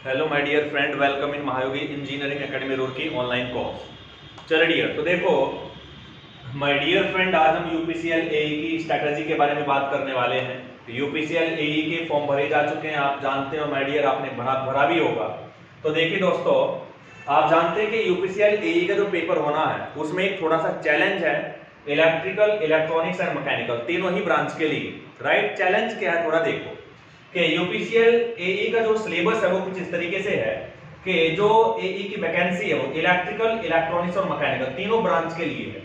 Hello my dear friend, welcome in Mahayogi engineering academy Roorkee online course. चलो dear, तो देखो my dear friend, आज हम यूपीसीएल एई की स्ट्रैटेजी के बारे में बात करने वाले हैं। तो यूपीसीएल एई के फॉर्म भरे जा चुके हैं, आप जानते हो माय डियर, आपने भरा भी होगा। तो देखिए दोस्तों, आप जानते हैं कि यूपीसीएल एई का जो पेपर होना है उसमें एक थोड़ा सा चैलेंज है, इलेक्ट्रिकल, इलेक्ट्रॉनिक्स एंड मैकेनिकल तीनों ही ब्रांच के लिए। राइट, चैलेंज क्या है थोड़ा देखो कि यूपीसीएल एई का जो सिलेबस है वो कुछ इस तरीके से है कि जो एई की वैकेंसी है वो इलेक्ट्रिकल, इलेक्ट्रॉनिक्स और मैकेनिकल तीनों ब्रांच के लिए है।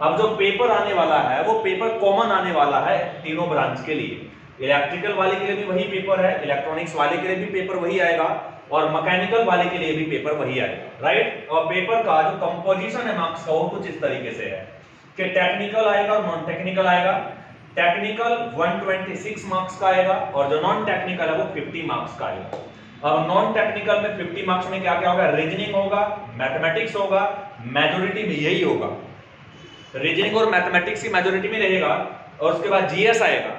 अब जो पेपर आने वाला है वो पेपर कॉमन आने वाला है तीनों ब्रांच के लिए। इलेक्ट्रिकल वाले के लिए भी वही पेपर है, इलेक्ट्रॉनिक्स वाले के लिए भी पेपर वही आएगा और मैकेनिकल वाले के लिए भी पेपर वही आएगा। राइट, और पेपर का जो कंपोजिशन है मार्क्स का वो कुछ इस तरीके से है कि टेक्निकल आएगा और नॉन टेक्निकल आएगा। टेक्निकल 126 मार्क्स का आएगा और जो नॉन टेक्निकल है वो 50 मार्क्स का आएगा। अब नॉन टेक्निकल में 50 मार्क्स में क्या क्या होगा, रीजनिंग होगा, मैथमेटिक्स होगा, मेजॉरिटी में यही होगा, रीजनिंग और मैथमेटिक्स की मेजॉरिटी में रहेगा और उसके बाद जीएस आएगा।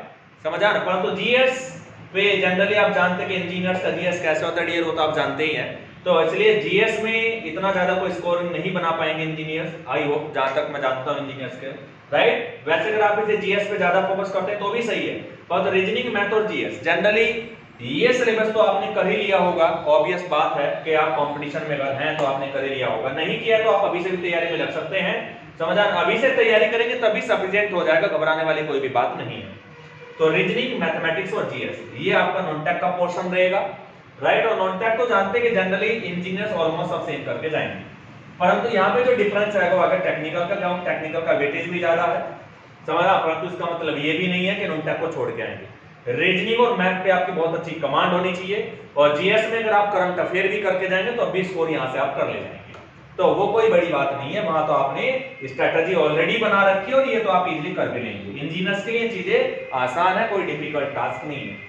समझ आ रहा? परंतु जीएस पे जनरली आप जानते हैं कि इंजीनियर्स का जीएस कैसे होता है डियर, वो तो आप जानते ही हैं। तो इसलिए जीएस में इतना ज्यादा कोई स्कोरिंग नहीं बना पाएंगे इंजीनियर्स, आई होप, जहां तक मैं जानता हूं इंजीनियर्स के। राइट, वैसे अगर आप इसे जीएस पे ज्यादा फोकस करते हैं तो भी सही है, पर रीजनिंग, मैथ और जीएस जनरली ये सिलेबस तो आपने कर ही लिया होगा। ऑब्वियस बात है कि आप कंपटीशन में अगर हैं तो आपने कर ही लिया होगा, नहीं किया तो आप अभी से भी तैयारी में लग सकते हैं। समझ आ? अभी से तैयारी करेंगे तभी सफिशिएंट हो जाएगा, घबराने वाली कोई भी बात नहीं है। तो रीजनिंग, मैथमेटिक्स और जीएस ये आपका नॉन टेक का पोर्शन रहेगा। राइट, और नॉन टेक तो जानते हैं कि जनरली इंजीनियर्स ऑलमोस्ट सब सेम करके जाएंगे, परंतु यहाँ पे जो डिफरेंस है वो अगर टेक्निकल का जाऊं, टेक्निकल का वेटेज भी ज्यादा है। समझा? परंतु इसका मतलब ये भी नहीं है कि नॉन टेक को छोड़ के आएंगे। रीजनिंग और मैथ पे आपकी बहुत अच्छी कमांड होनी चाहिए और जीएस में अगर आप करंट अफेयर भी करके जाएंगे तो अभी स्कोर यहाँ से आप कर ले जाएंगे, तो वो कोई बड़ी बात नहीं है। वहां तो आपने स्ट्रेटजी ऑलरेडी बना रखी है और ये तो आप इजीली कर भी लेंगे। इंजीनियर्स के लिए चीजें आसान है, कोई डिफिकल्ट टास्क नहीं है।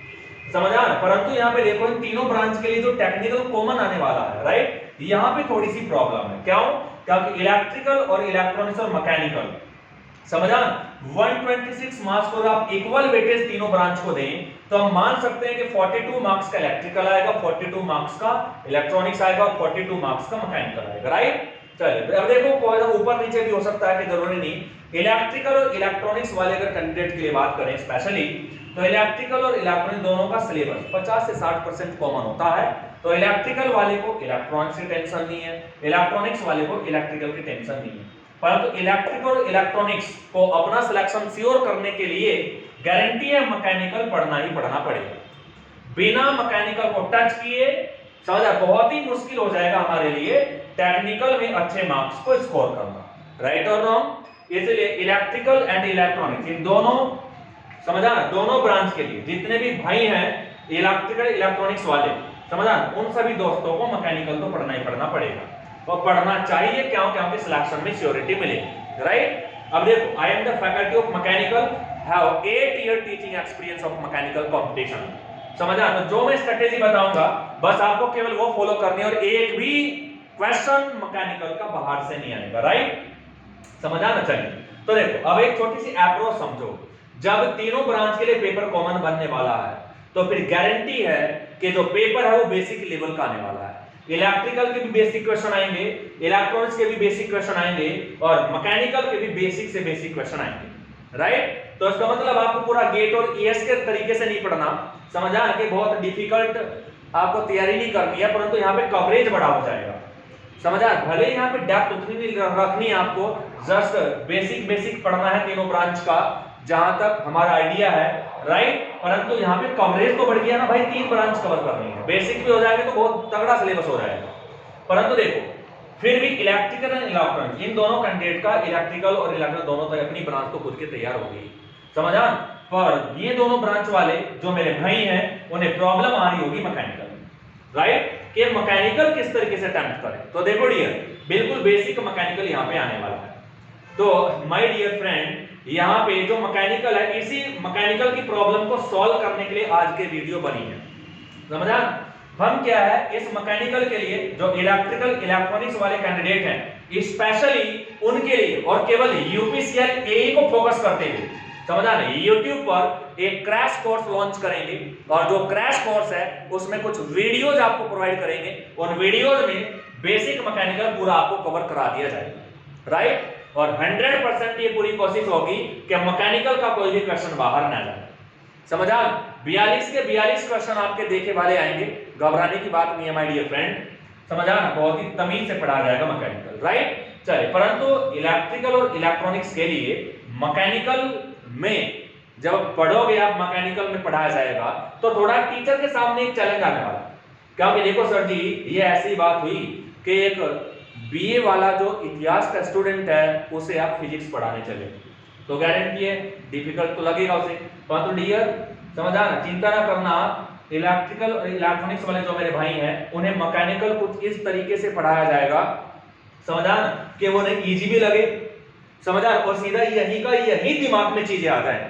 समझ आ? परंतु यहाँ पे देखो इन तीनों ब्रांच के लिए जो टेक्निकल कॉमन आने वाला है, राइट, यहाँ पे थोड़ी सी प्रॉब्लम है। क्यों? क्योंकि इलेक्ट्रिकल और इलेक्ट्रॉनिक्स और मैकेनिकल, समझ आ? 126 मार्क्स को आप इक्वल वेटेज तीनों ब्रांच को दें तो हम मान सकते हैं कि 42 मार्क्स का इलेक्ट्रिकल आएगा, 42 मार्क्स का इलेक्ट्रॉनिक्स आएगा और 42 मार्क्स का मैकेनिकल आएगा। राइट, चलिए अब देखो ऊपर नीचे भी हो सकता है कि जरूरी नहीं। इलेक्ट्रिकल और इलेक्ट्रॉनिक्स वाले अगर कैंडिडेट के लिए बात करें स्पेशली, तो इलेक्ट्रिकल और इलेक्ट्रॉनिक दोनों का सिलेबस 50 से 60% कॉमन होता है। तो इलेक्ट्रिकल वाले को इलेक्ट्रॉनिक्स की टेंशन नहीं है, इलेक्ट्रॉनिक्स वाले को इलेक्ट्रिकल की टेंशन नहीं है। परंतु इलेक्ट्रिकल और इलेक्ट्रॉनिक्स को अपना सिलेक्शन श्योर करने के लिए गारंटी है मैकेनिकल पढ़ना ही पढ़ना पड़ेगा। बिना मैकेनिकल को टच किए समझा बहुत ही मुश्किल हो जाएगा हमारे लिए टेक्निकल में अच्छे मार्क्स को स्कोर करना। राइट और रॉन्ग? इसलिए इलेक्ट्रिकल एंड इलेक्ट्रॉनिक्स इन दोनों, समझा, दोनों ब्रांच के लिए जितने भी भाई हैं इलेक्ट्रिकल इलेक्ट्रॉनिक्स वाले, समझा, उन सभी दोस्तों को मैकेनिकल तो पढ़ना ही पढ़ना पड़ेगा और पढ़ना चाहिए। क्योंकि सिलेक्शन में श्योरिटी मिलेगी। राइट, अब देखो, I am the faculty of mechanical, have 8 year teaching experience of mechanical competition. समझा? तो जो मैं स्ट्रेटेजी बताऊंगा बस आपको केवल वो फॉलो करनी है और एक भी क्वेश्चन मैकेनिकल का बाहर से नहीं आएगा। राइट, समझ आना चाहिए। तो देखो अब एक छोटी सी अप्रोच समझो, जब तीनों ब्रांच के लिए पेपर कॉमन बनने वाला है तो फिर गारंटी है कि जो पेपर है वो बेसिक लेवल का आने वाला है। इलेक्ट्रिकल के भी बेसिक क्वेश्चन आएंगे, इलेक्ट्रॉनिक्स के भी बेसिक क्वेश्चन आएंगे और मैकेनिकल के भी बेसिक से बेसिक क्वेश्चन आएंगे। राइट, तो इसका मतलब आपको पूरा गेट और ईएस के तरीके से नहीं पढ़ना, समझा, कि बहुत डिफिकल्ट आपको तैयारी नहीं करनी है, परंतु यहाँ पे कवरेज बड़ा हो जाएगा। समझा? भले यहाँ पे डेप्थ उतनी नहीं रखनी है आपको, जस्ट बेसिक पढ़ना है तीनों ब्रांच का जहां तक हमारा आइडिया है। राइट, परंतु यहाँ पे कवरेज तो बढ़ गया ना भाई, 3 ब्रांच कवर करनी है, बेसिक भी हो जाएगा तो बहुत तगड़ा सिलेबस हो जाएगा। परंतु देखो फिर भी इलेक्ट्रिकल एंड इलेक्ट्रॉनिक्स इन दोनों कैंडिडेट का इलेक्ट्रिकल और इलेक्ट्रॉनिक दोनों तक अपनी ब्रांच तो खुद के तैयार हो गई। समझा? पर ये दोनों ब्रांच वाले जो मेरे भाई हैं उन्हें प्रॉब्लम आ रही होगी मैकेनिकल। राइट, कि मैकेनिकल किस तरीके से अटेम्प्ट करें। तो देखो डियर, बिल्कुल बेसिक मैकेनिकल यहाँ पे आने वाला है। तो माय डियर फ्रेंड, यहाँ पे जो मैकेनिकल है, इसी मैकेनिकल की प्रॉब्लम को सॉल्व करने के लिए आज के वीडियो बनी है। समझा? हम क्या है इस मैकेनिकल के लिए जो इलेक्ट्रिकल इलेक्ट्रॉनिक्स वाले कैंडिडेट हैं स्पेशली उनके लिए और केवल यूपीसीएल एई को फोकस करते हुए, समझा नहीं? YouTube पर एक क्रैश कोर्स लॉन्च करेंगे और जो क्रैश कोर्स है उसमें कुछ वीडियोज आपको प्रोवाइड करेंगे। उन वीडियोज में बेसिक मैकेनिकल पूरा आपको कवर करा दिया जाएगा, राइट। और 100% ये पूरी कोशिश होगी कि मैकेनिकल का कोई भी क्वेश्चन बाहर ना जाए। समझा? 42 के 42 क्वेश्चन आपके देखे वाले आएंगे, घबराने की बात नहीं है माय डियर फ्रेंड। समझा ना? बहुत ही तमीज से पढ़ा जाएगा मैकेनिकल, राइट। चलिए, परंतु इलेक्ट्रिकल और इलेक्ट्रॉनिक्स के लिए मैकेनिकल में जब पढ़ोगे आप, मैकेनिकल में पढ़ाया जाएगा तो थोड़ा टीचर के सामने एक चैलेंज आने वाला। क्योंकि देखो सर जी, ये ऐसी बात हुई कि एक बीए वाला जो इतिहास का स्टूडेंट है उसे आप फिजिक्स पढ़ाने चले, तो गारंटी है डिफिकल्ट तो लगेगा उसे। परंतु डियर समझा ना, चिंता ना करना, इलेक्ट्रिकल और इलेक्ट्रॉनिक्स वाले जो मेरे भाई हैं उन्हें मैकेनिकल कुछ इस तरीके से पढ़ाया जाएगा, समझा ना, कि वो उन्हें इजी भी लगे, समझा, और सीधा यही दिमाग में चीजें आ जाए।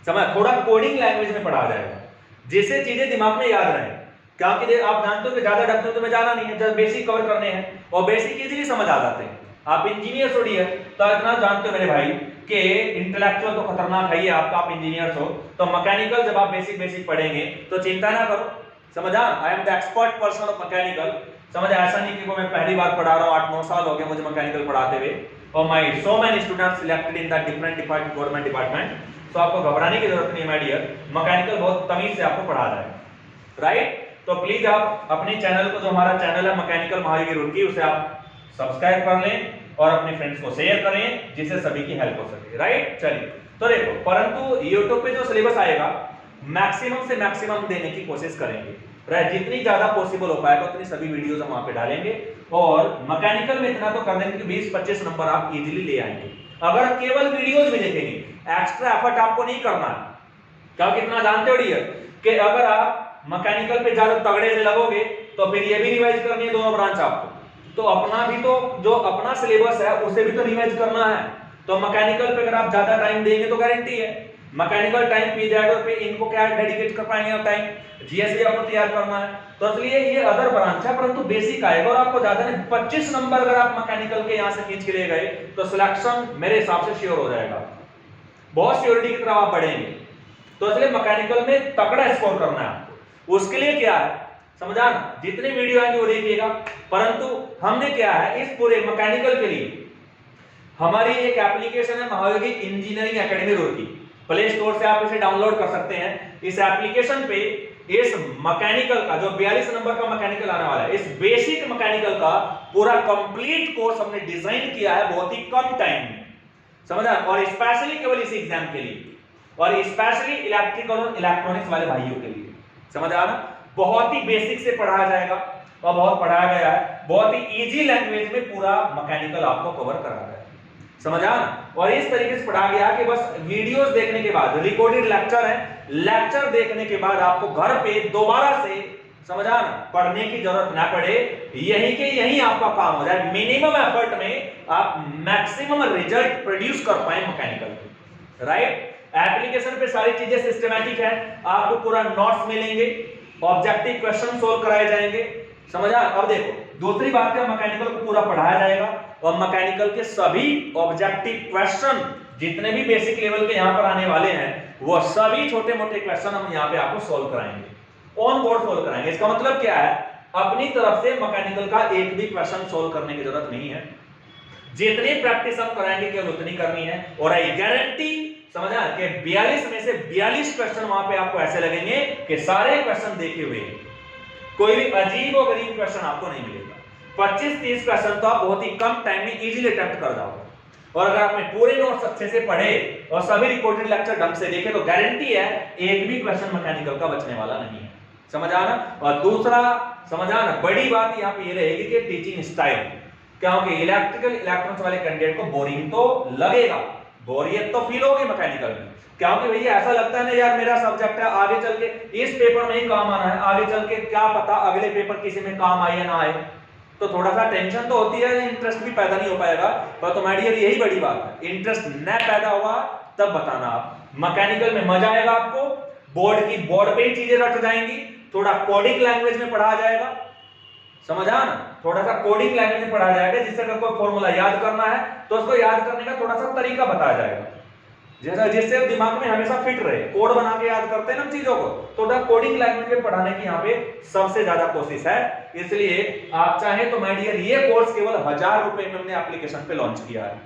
समझ? थोड़ा कोडिंग लैंग्वेज में पढ़ाया जाएगा जिससे चीजें दिमाग में याद रहे। क्योंकि आप जानते हो कि ज्यादा डेप्थ में तुम्हें जाना नहीं है, जब बेसिक कवर करने हैं और बेसिक इजीली समझ आ जाते हैं। आप इंजीनियर छोड़िए तो इतना जानते हो मेरे भाई कि इंटेलेक्चुअल तो खतरनाक है ही आपका, आप इंजीनियर हो तो मैकेनिकल जब आप बेसिक पढ़ेंगे तो चिंता ना करो। समझा? I am the expert person of mechanical. समझ? ऐसा नहीं कि मैं पहली बार पढ़ा रहा हूँ, 8-9 साल हो गए मुझे मैकेनिकल पढ़ाते हुए, और my so many students selected in the different government department. तो आपको घबराने की जरूरत नहीं है माय डियर, मैकेनिकल बहुत तमीज से आपको पढ़ा जाएगा, राइट। तो प्लीज आप अपने चैनल को, जो हमारा चैनल है मैकेनिकल महायोगी रुड़की, उसे आप सब्सक्राइब कर लें और अपने फ्रेंड्स को शेयर करें जिससे सभी की हेल्प हो सके, राइट। चलिए, तो देखो, परंतु यूट्यूब पे जो सिलेबस आएगा मैक्सिमम से मैक्सिमम देने की कोशिश करेंगे, राइट। जितनी ज्यादा पॉसिबल हो पाएगा उतनी सभी वीडियोस हम वहां पे डालेंगे, और मैकेनिकल में इतना तो कर देंगे कि 20-25 नंबर आप इजीली ले आएंगे अगर केवल वीडियोस भी देखेंगे। एक्स्ट्रा एफर्ट आपको नहीं करना है, क्योंकि इतना जानते हो डियर कि अगर आप मैकेनिकल पे ज्यादा तगड़े से लगोगे तो फिर ये भी रिवाइज करनी है दोनों ब्रांच आपको, तो अपना भी, तो जो अपना सिलेबस है उसे भी तो रिवाइज करना है। तो मैकेनिकल पे अगर आप ज्यादा टाइम देंगे तो गारंटी है मैकेनिकल टाइम पी जाएगा, तो इनको क्या डेडिकेट कर पाएंगे आप टाइम, जीएस भी आपको तैयार करना है। तो इसलिए ये अदर ब्रांच है, परंतु बेसिक आएगा और आपको ज्यादा नहीं, 25 नंबर अगर आप मैकेनिकल के यहाँ से खींच के ले गए तो सिलेक्शन मेरे हिसाब से श्योर हो जाएगा, बहुत श्योरिटी की तरफ आप बढ़ेंगे। तो इसलिए मैकेनिकल में तगड़ा स्कोर करना है आपको। उसके लिए क्या है, समझा ना, जितने वीडियो आएंगे वो देखिएगा। परंतु हमने क्या है, इस पूरे मैकेनिकल के लिए हमारी एक एप्लीकेशन है महायोगी engineering academy Roorkee, play store से आप इसे डाउनलोड कर सकते हैं। इस एप्लीकेशन पे इस मैकेनिकल का जो 42 नंबर का मैकेनिकल आने वाला है, इस बेसिक मैकेनिकल का पूरा कंप्लीट कोर्स हमने डिजाइन किया है बहुत ही कम टाइम में, समझा, और स्पेशली केवल इसी एग्जाम के लिए, और स्पेशली इलेक्ट्रिकल और इलेक्ट्रॉनिक्स वाले भाइयों के लिए, समझ आ रहा। बहुत ही बेसिक से पढ़ाया जाएगा और बहुत पढ़ाया गया है, बहुत ही इजी लैंग्वेज में पूरा मैकेनिकल आपको कवर करा गया है, समझा ना। और इस तरीके से पढ़ा गया कि बस वीडियोस देखने के बाद, रिकॉर्डेड लेक्चर है, लेक्चर देखने के बाद आपको घर पे दोबारा से, समझा ना, पढ़ने की जरूरत ना पड़े, यही के यही आपका काम हो जाए। मिनिमम एफर्ट में आप मैक्सिमम रिजल्ट प्रोड्यूस कर पाए मैकेनिकल, राइट। एप्लीकेशन पे सारी चीजें सिस्टमैटिक है, आपको पूरा नोट्स मिलेंगे, ऑब्जेक्टिव क्वेश्चन सोल्व कराए जाएंगे, समझा। अब देखो, दूसरी बात है, मैकेनिकल को पूरा पढ़ाया जाएगा और मैकेनिकल के सभी ऑब्जेक्टिव क्वेश्चन जितने भी बेसिक लेवल के यहां पर आने वाले हैं वो सभी छोटे मोटे क्वेश्चन हम यहां पे आपको सोल्व कराएंगे, ऑन बोर्ड सोल्व कराएंगे। इसका मतलब क्या है, अपनी तरफ से मैकेनिकल का एक भी क्वेश्चन सोल्व करने की जरूरत नहीं है, जितनी प्रैक्टिस हम कराएंगे केवल उतनी करनी है। और आई गारंटी, समझा, कि 42 में से 42 क्वेश्चन वहां पे आपको ऐसे लगेंगे कि सारे क्वेश्चन देखे हुए हैं, कोई भी अजीब और गरीब क्वेश्चन आपको नहीं मिलेगा। 25-30 क्वेश्चन तो आप बहुत ही कम टाइम में इजीली अटेम्प्ट कर जाओगे। और अगर आपने पूरे नोट्स अच्छे से पढ़े और सभी रिकॉर्डेड लेक्चर ढंग से देखे तो गारंटी है एक भी क्वेश्चन मैकेनिकल का बचने वाला नहीं है, समझ आना। और दूसरा, समझ आना, बड़ी बात यहाँ पे ये रहेगी कि टीचिंग स्टाइल, क्योंकि इलेक्ट्रिकल इलेक्ट्रॉनिक्स वाले कैंडिडेट को बोरिंग तो लगेगा, बोरियत तो फील होगी मैकेनिकल में, क्योंकि भैया ऐसा लगता है ना यार मेरा सब्जेक्ट है, आगे चल के इस पेपर में ही काम आना है, आगे चल के क्या पता अगले पेपर किसी में काम आए या ना आए, तो थोड़ा सा टेंशन तो होती है, इंटरेस्ट भी पैदा नहीं हो पाएगा। पर तो माय डियर यही बड़ी बात है, इंटरेस्ट न पैदा हुआ तब बताना आप। मैकेनिकल में मजा आएगा आपको, बोर्ड पे ही चीजें रट जाएंगी, थोड़ा कोडिंग लैंग्वेज में पढ़ा जाएगा, समझा ना, थोड़ा सा कोडिंग लैंग्वेज में पढ़ा जाएगा, जिससे अगर कोई फॉर्मूला याद करना है तो उसको याद करने का थोड़ा सा तरीका बताया जाएगा, जैसा जिससे दिमाग में हमेशा फिट रहे, कोड बना के याद करते हैं ना चीजों को, तो द कोडिंग लैंग्वेज में पढ़ाने की यहाँ पे सबसे ज्यादा कोशिश है। इसलिए आप चाहे तो माय डियर ये कोर्स केवल 1000 रुपए में हमने एप्लीकेशन पे लॉन्च किया है।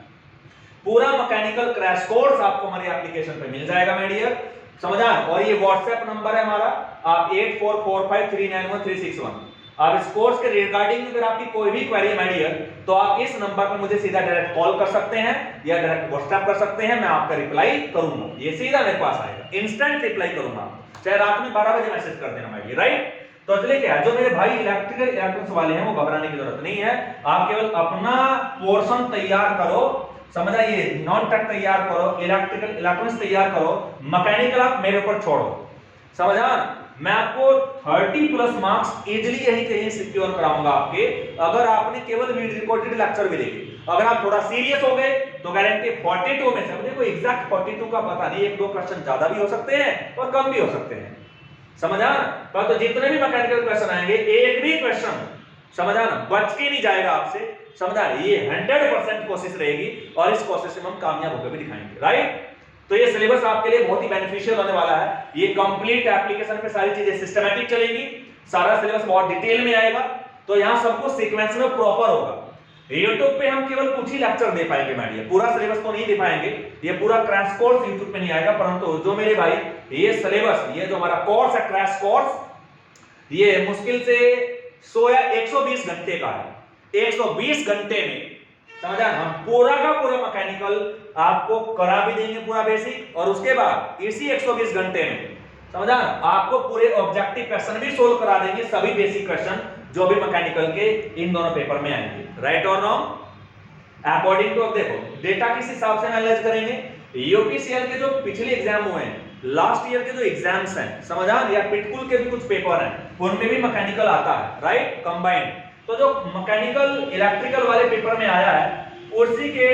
पूरा मैकेनिकल क्रैश कोर्स आपको हमारी एप्लीकेशन पे मिल जाएगा माय डियर, समझा। और ये व्हाट्सएप नंबर है हमारा, आप 8445391361। आप इस कोर्स के रिगार्डिंग अगर आपकी कोई भी क्वेरी माय डियर, तो आप इस नंबर पर मुझे सीधा डायरेक्ट कॉल कर सकते हैं या डायरेक्ट व्हाट्सएप कर सकते हैं, मैं आपका रिप्लाई करूंगा, ये सीधा मेरे पास आएगा, इंस्टेंट रिप्लाई करूंगा, चाहे रात में 12 बजे मैसेज कर देना माय डियर, राइट। तो इसलिए क्या है, जो मेरे भाई इलेक्ट्रिकल इलेक्ट्रॉनिक्स वाले हैं वो घबराने की जरूरत नहीं है, आप केवल अपना पोर्शन तैयार करो, समझा, ये नॉन टेक तैयार करो, इलेक्ट्रिकल इलेक्ट्रॉनिक्स तैयार करो, मैकेनिकल आप मेरे ऊपर छोड़ो, समझा। मैं आपको 30+ मार्क्स इजीली यही कहीं सिक्योर कराऊंगा आपके, अगर आपने केवल रिकॉर्डेड लेक्चर भी देखे। अगर आप थोड़ा सीरियस हो गए तो गारंटी 42 में से, अब देखो एग्जैक्ट 42 का पता नहीं, 1-2 क्वेश्चन ज्यादा भी हो सकते हैं और कम भी हो सकते हैं, समझा ना। पर तो जितने भी मैकेनिकल क्वेश्चन आएंगे, एक भी क्वेश्चन, समझा ना, बच के नहीं जाएगा आपसे, समझा। ये 100% कोशिश रहेगी और इस कोशिश में हम कामयाब होकर भी दिखाएंगे, राइट। तो ये सिलेबस आपके लिए बहुत ही बेनिफिशियल होने वाला है। ये कंप्लीट एप्लीकेशन पे सारी चीजें सिस्टमैटिक चलेगी, सारा सिलेबस बहुत डिटेल में आएगा, तो यहाँ सब कुछ सीक्वेंस में प्रॉपर होगा। YouTube पे हम केवल कुछ ही लेक्चर दे पाएंगे माय डियर, पूरा सिलेबस तो नहीं दे पाएंगे, ये पूरा क्रैश कोर्स YouTube पे नहीं आएगा, परंतु जो मेरे भाई ये सिलेबस, ये जो हमारा कोर्स है क्रैश कोर्स, ये मुश्किल से 100 या 120 घंटे का है। 120 घंटे में, समझा, हम पूरा का पूरा मैकेनिकल आपको करा भी देंगे, पूरा बेसिक, और उसके बाद इसी 120 घंटे में, समझा, आपको पूरे ऑब्जेक्टिव क्वेश्चन भी सोल्व करा देंगे, सभी बेसिक क्वेश्चन जो भी मैकेनिकल के इन दोनों पेपर में आएंगे, राइट और रॉन्ग। अकॉर्डिंग टू, अब देखो डेटा किस हिसाब से एनालाइज करेंगे, यूपीसीएल के जो पिछले एग्जाम हुए हैं, लास्ट ईयर के जो एग्जाम्स हैं, समझा, या पिटकुल के भी कुछ पेपर हैं, उनमें भी मैकेनिकल आता है, राइट, कंबाइंड। तो जो मैकेनिकल इलेक्ट्रिकल वाले पेपर में आया है, उसी के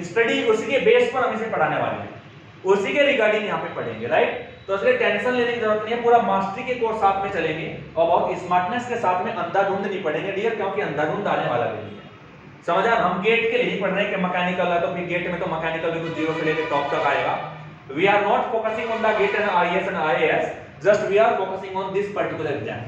स्टडी, उसी के बेस पर हम इसे पढ़ाने वाले हैं, उसी के रिगार्डिंग यहाँ पे पढ़ेंगे, राइट। तो इसलिए टेंशन लेने की जरूरत नहीं है, पूरा मास्टरी के कोर्स साथ में चलेंगे और बहुत स्मार्टनेस के साथ में, अंधाधुंध नहीं पढ़ेंगे डियर, क्योंकि अंधाधुंध आने वाला भी नहीं है, समझा। हम गेट के लिए नहीं पढ़ रहे हैं कि मैकेनिकल है तो फिर गेट में तो मैकेनिकल भी कुछ 0 से लेकर टॉप तक आएगा। We are not focusing on the GATE and IAS and IAS, just we are focusing on this particular exam,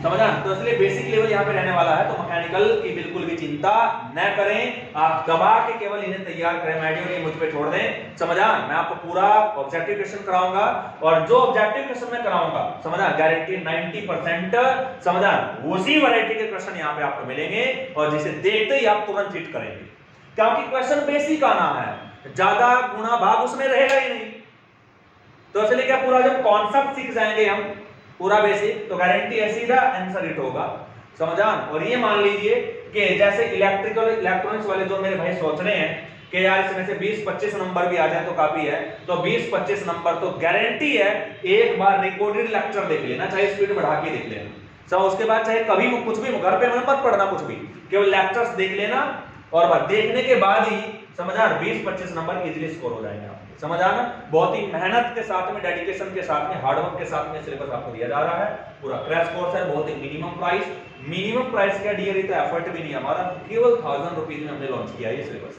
समझा। तो इसलिए बेसिक लेवल यहाँ पे रहने वाला है, तो मैकेनिकल की बिल्कुल भी चिंता न करें, आप दबा के केवल इन्हें तैयार करें माय डियर, ये मुझ पे छोड़ दें, समझा। मैं आपको पूरा ऑब्जेक्टिव क्वेश्चन कराऊंगा, और जो ऑब्जेक्टिव क्वेश्चन मैं कराऊंगा, समझा, गारंटी 90%, समझा, उसी वैरायटी के क्वेश्चन यहाँ पे आपको मिलेंगे, और जिसे देखते ही आप तुरंत हिट करेंगे, क्योंकि क्वेश्चन बेसिक आना है, ज्यादा गुणा भाग उसमें रहेगा ही नहीं। तो इसलिए क्या, पूरा जब कॉन्सेप्ट सीख जाएंगे हम पूरा बेसिक, तो गारंटी है सीधा आंसर हिट होगा, समझा। और ये मान लीजिए कि जैसे इलेक्ट्रिकल इलेक्ट्रॉनिक्स वाले जो मेरे भाई सोच रहे हैं कि यार इसमें से 20-25 नंबर भी आ जाए तो काफी है, तो 20-25 नंबर तो गारंटी है, एक बार रिकॉर्डेड लेक्चर देख लेना, चाहे स्पीड बढ़ा के देख लेना, सब, उसके बाद चाहे कभी कुछ भी घर पे मत पढ़ना कुछ भी, केवल लेक्चर्स देख लेना, और बस देखने के बाद ही, समझा, 20-25 नंबर इजीली स्कोर हो जाएंगे आपके, समझ आना। बहुत ही मेहनत के साथ में, डेडिकेशन के साथ में, हार्डवर्क के साथ में सिलेबस आपको दिया जा रहा है, पूरा क्रैश कोर्स है, बहुत ही मिनिमम प्राइस क्या डियर, तो एफर्ट भी नहीं हमारा, केवल 1000 रुपीज में हमने लॉन्च किया ये सिलेबस,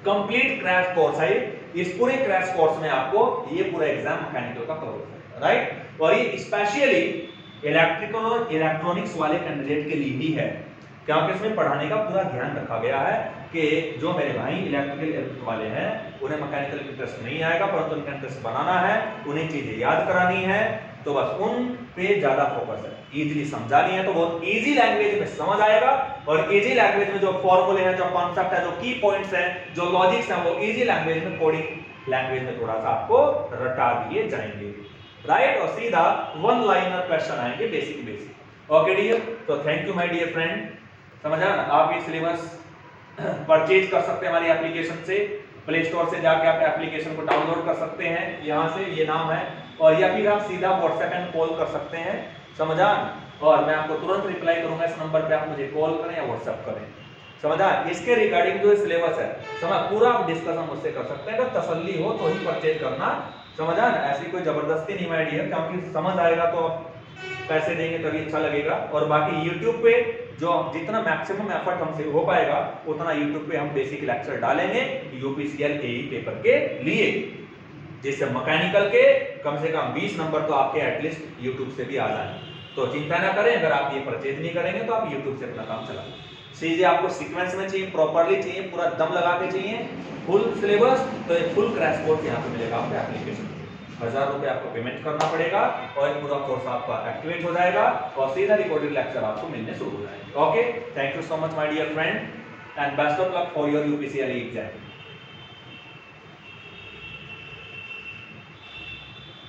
कंप्लीट क्रैश कोर्स है। इस पूरे क्रैश कोर्स में आपको ये पूरा एग्जाम मैकेनिकल का कवर करेगा, राइट। और ये स्पेशली इलेक्ट्रिकल और इलेक्ट्रॉनिक्स वाले कैंडिडेट के लिए ही है, क्योंकि इसमें पढ़ाने का पूरा ध्यान रखा गया है कि जो मेरे भाई इलेक्ट्रिकल वाले हैं उन्हें मैकेनिकल इंटरेस्ट नहीं आएगा, परंतु उनका इंटरेस्ट बनाना है, उन्हें चीजें याद करानी है, तो बस उन पे ज्यादा फोकस है, इजीली समझानी है, तो बहुत इजी लैंग्वेज में समझ आएगा, और इजी लैंग्वेज में जो फॉर्मूले हैं, जो कॉन्सेप्ट है, जो की पॉइंट्स हैं, जो लॉजिक्स हैं, वो इजी लैंग्वेज में, कोडिंग लैंग्वेज में थोड़ा सा आपको रटा दिए जाएंगे, राइट। और सीधा वन लाइनर क्वेश्चन आएंगे, बेसिक। ओके डियर, तो thank you my dear friend, समझा ना। आप ये सिलेबस परचेज कर सकते हैं हमारी एप्लीकेशन से, प्ले स्टोर से जाके आप एप्लीकेशन को डाउनलोड कर सकते हैं, यहाँ से ये नाम है, और या फिर आप सीधा व्हाट्सएप एंड कॉल कर सकते हैं, समझा। और मैं आपको तुरंत रिप्लाई करूंगा, इस नंबर पे आप मुझे कॉल करें या व्हाट्सएप करें, समझा। इसके रिगार्डिंग जो सिलेबस है, समझा, पूरा आप डिस्कशन मुझसे कर सकते हैं, अगर तसल्ली हो तो ही परचेज करना, समझा ना, ऐसी कोई जबरदस्ती नहीं माय डियर, क्योंकि समझ आएगा तो पैसे देंगे तभी अच्छा लगेगा। और बाकी YouTube पे जो जितना मैक्सिमम एफर्ट हमसे हो पाएगा उतना YouTube पे हम बेसिक लेक्चर डालेंगे यूपीसीएल एई पेपर के लिए, जिससे मैकेनिकल के कम से कम 20 नंबर तो आपके एटलीस्ट YouTube से भी आ जाए। तो चिंता ना करें, अगर आप ये परचेज नहीं करेंगे तो आप YouTube से अपना काम चला। चीजें आपको सीक्वेंस में चाहिए, प्रॉपर्ली चाहिए, पूरा दम लगा के चाहिए, फुल सिलेबस, तो एक फुल क्रैश कोर्स यहाँ पे मिलेगा आपको एप्लीकेशन। 1000 रुपये आपको पेमेंट करना पड़ेगा और एक पूरा कोर्स आपका एक्टिवेट हो जाएगा और सीधा रिकॉर्डेड लेक्चर आपको मिलने शुरू हो जाएंगे। Okay, thank you so much my dear friend and best of luck for your UPCL exam.